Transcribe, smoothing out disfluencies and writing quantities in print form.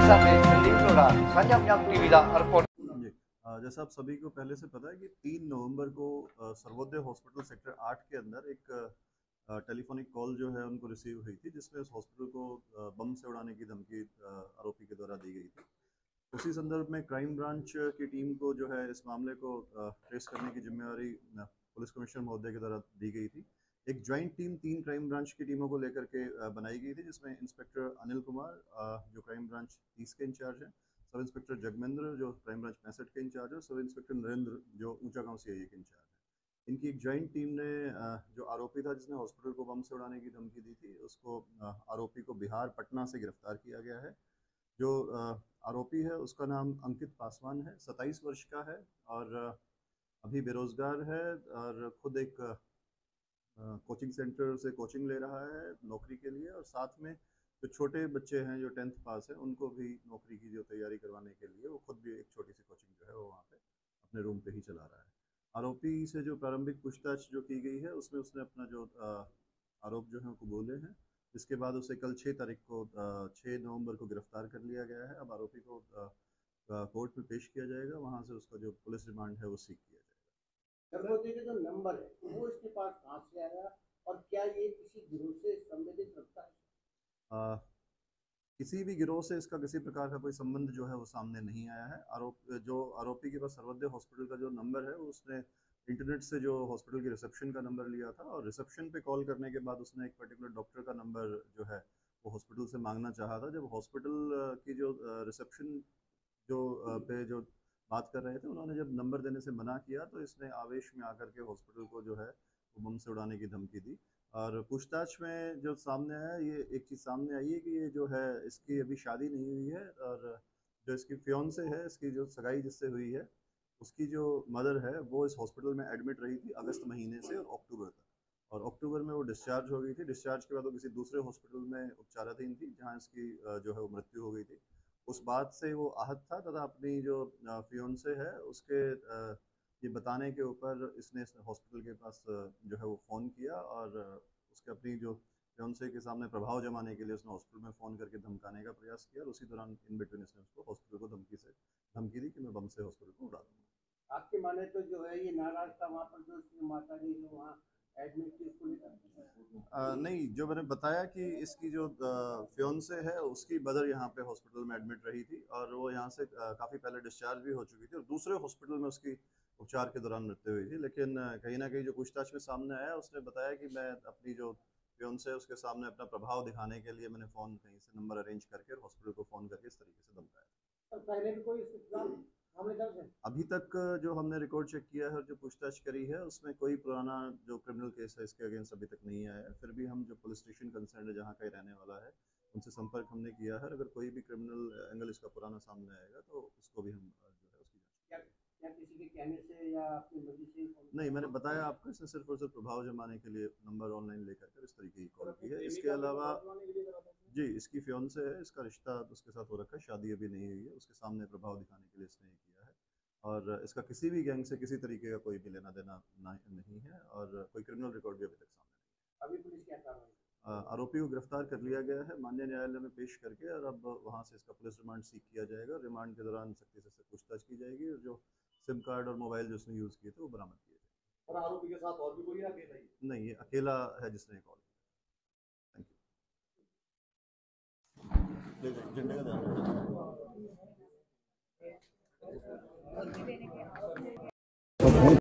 세상에 들리노라 산양양 TV가 अर्पण। जी जैसा आप सभी को पहले से पता है कि 3 नवंबर को सर्वोदय हॉस्पिटल सेक्टर 8 के अंदर एक टेलीफोनिक कॉल जो है उनको रिसीव हुई थी, जिसमें उस हॉस्पिटल को बम से उड़ाने की धमकी आरोपी के द्वारा दी गई थी। उसी संदर्भ में क्राइम ब्रांच की टीम को जो है इस मामले को ट्रेस करने की जिम्मेवारी पुलिस कमिश्नर महोदय के द्वारा दी गई थी। एक ज्वाइंट टीम 3 क्राइम ब्रांच की टीमों को लेकर के बनाई गई थी, जिसमें इंस्पेक्टर अनिल कुमार जो क्राइम ब्रांच 30 के इंचार्ज हैं, सब इंस्पेक्टर जगमेंद्र जो क्राइम ब्रांच 65 के इंचार्ज है, सब इंस्पेक्टर नरेंद्र जो ऊंचा गांव सीआईए के इंचार्ज है। इनकी एक ज्वाइंट टीम ने जो आरोपी था जिसने हॉस्पिटल को बम से उड़ाने की धमकी दी थी, उसको आरोपी को बिहार पटना से गिरफ्तार किया गया है। जो आरोपी है उसका नाम अंकित पासवान है, 27 वर्ष का है और अभी बेरोजगार है और खुद एक कोचिंग सेंटर से कोचिंग ले रहा है नौकरी के लिए, और साथ में जो छोटे बच्चे हैं जो 10th पास है उनको भी नौकरी की जो तैयारी करवाने के लिए वो खुद भी एक छोटी सी कोचिंग जो है वो वहाँ पे अपने रूम पे ही चला रहा है। आरोपी से जो प्रारंभिक पूछताछ जो की गई है उसमें उसने अपना जो आरोप जो है वो कबूले हैं। इसके बाद उसे कल 6 तारीख को 6 नवंबर को गिरफ्तार कर लिया गया है। अब आरोपी को कोर्ट में पेश किया जाएगा, वहाँ से उसका जो पुलिस रिमांड है वो सीख किया जाएगा। सर्वोदय का जो नंबर है वो इसके पास कहाँ से आया और क्या ये किसी गिरोह से संबंधित रखता है? किसी भी गिरोह से इसका किसी प्रकार का कोई संबंध जो है वो सामने नहीं आया है। आरोपी के पास सर्वोदय हॉस्पिटल का जो नंबर है उसने इंटरनेट से जो हॉस्पिटल की रिसेप्शन का नंबर लिया था, और रिसेप्शन पे कॉल करने के बाद उसने एक पर्टिकुलर डॉक्टर का नंबर जो है वो हॉस्पिटल से मांगना चाहा था। जब हॉस्पिटल की जो रिसेप्शन जो पे जो बात कर रहे थे उन्होंने जब नंबर देने से मना किया, तो इसने आवेश में आकर के हॉस्पिटल को जो है वो बम से उड़ाने की धमकी दी। और पूछताछ में जो सामने आया, ये एक चीज़ सामने आई है कि ये जो है इसकी अभी शादी नहीं हुई है, और जो इसकी फियोंसे है, इसकी जो सगाई जिससे हुई है, उसकी जो मदर है वो इस हॉस्पिटल में एडमिट रही थी अगस्त महीने से और अक्टूबर तक, और अक्टूबर में वो डिस्चार्ज हो गई थी। डिस्चार्ज के बाद वो किसी दूसरे हॉस्पिटल में उपचाराधीन थी जहाँ इसकी जो है वो मृत्यु हो गई थी। उस बात से वो आहत था तथा अपनी जो फियोंसे है उसके ये बताने के ऊपर इसने इस हॉस्पिटल के पास जो है वो फ़ोन किया, और उसके अपनी जो फियोंसे के सामने प्रभाव जमाने के लिए उसने हॉस्पिटल में फ़ोन करके धमकाने का प्रयास किया, और उसी दौरान इन बिटवीन इसने उसको हॉस्पिटल को धमकी दी कि मैं बम से हॉस्पिटल को उड़ा दूंगा। आपके माने तो जो है ये नाराज था वहाँ पर जो उसकी माता जी जो वहाँ एडमिट थी उसको लेकर? नहीं, जो मैंने बताया कि इसकी जो फियोंसे है उसकी मदर यहाँ पे हॉस्पिटल में एडमिट रही थी, और वो यहाँ से काफ़ी पहले डिस्चार्ज भी हो चुकी थी, और दूसरे हॉस्पिटल में उसकी उपचार के दौरान मृत्यु हुई थी। लेकिन कहीं ना कहीं जो पूछताछ में सामने आया, उसने बताया कि मैं अपनी जो फियोंसे है उसके सामने अपना प्रभाव दिखाने के लिए मैंने फ़ोन कहीं से नंबर अरेंज करके हॉस्पिटल को फ़ोन करके इस तरीके से धमकाया। और पहले भी कोई इसके खिलाफ मामले दर्ज है? अभी तक जो हमने रिकॉर्ड चेक किया है और जो पूछताछ करी है उसमें कोई पुराना जो क्रिमिनल केस है इसके अगेंस्ट अभी तक नहीं आया है। फिर भी हम जो पुलिस स्टेशन कंसर्न है जहाँ का रहने वाला है उनसे संपर्क हमने किया है। अगर कोई भी क्रिमिनल एंगल इसका पुराना सामने आएगा तो उसको भी हम जो है उसकी जाँच। क्या किसी के कहने से या अपनी मर्जी से? नहीं, मैंने बताया आपको, इसने सिर्फ और सिर्फ प्रभाव जमाने के लिए नंबर ऑनलाइन लेकर कर इस तरीके की कॉल की है। इसके अलावा जी, इसकी फियोंसे है, इसका रिश्ता उसके साथ हो रखा है, शादी अभी नहीं हुई है, उसके सामने प्रभाव दिखाने के लिए इसने ये किया है। और इसका किसी भी गैंग से किसी तरीके का कोई भी लेना देना नहीं है, और कोई क्रिमिनल रिकॉर्ड भी अभी तक सामने नहीं है। अभी पुलिस क्या कार्रवाई? आरोपी को गिरफ्तार कर लिया गया है माननीय न्यायालय में पेश करके, और अब वहाँ से इसका पुलिस रिमांड सीख किया जाएगा। रिमांड के दौरान सख्ती से पूछताछ की जाएगी, और जो सिम कार्ड और मोबाइल जो उसने यूज़ किए थे वो बरामद किए जाएंगे। और आरोपी के साथ और भी कोई आगे नहीं, ये अकेला है जिसने कॉल किया। Thank you. झंडे का ध्यान रखना।